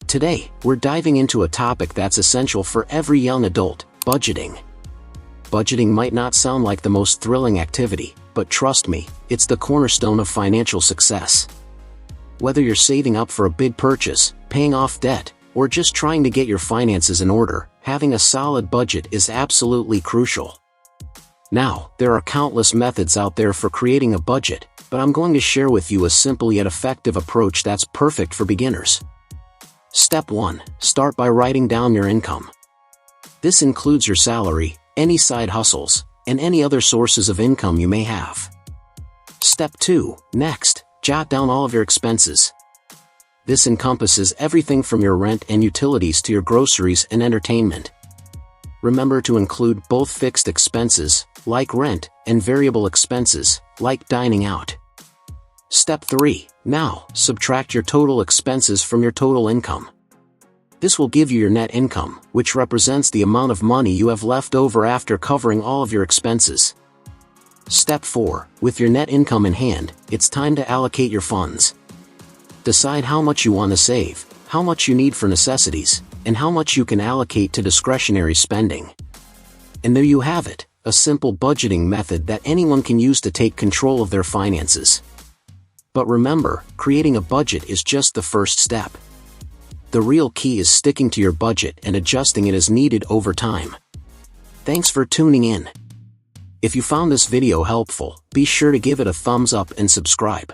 Today, we're diving into a topic that's essential for every young adult: budgeting. Budgeting might not sound like the most thrilling activity, but trust me, it's the cornerstone of financial success. Whether you're saving up for a big purchase, paying off debt, or just trying to get your finances in order, having a solid budget is absolutely crucial. Now, there are countless methods out there for creating a budget, but I'm going to share with you a simple yet effective approach that's perfect for beginners. Step 1. Start by writing down your income. This includes your salary, any side hustles, and any other sources of income you may have. Step 2. Next, jot down all of your expenses. This encompasses everything from your rent and utilities to your groceries and entertainment. Remember to include both fixed expenses, like rent, and variable expenses, like dining out. Step 3. Now, subtract your total expenses from your total income. This will give you your net income, which represents the amount of money you have left over after covering all of your expenses. Step 4. With your net income in hand, it's time to allocate your funds. Decide how much you want to save, how much you need for necessities, and how much you can allocate to discretionary spending. And there you have it, a simple budgeting method that anyone can use to take control of their finances. But remember, creating a budget is just the first step. The real key is sticking to your budget and adjusting it as needed over time. Thanks for tuning in. If you found this video helpful, be sure to give it a thumbs up and subscribe.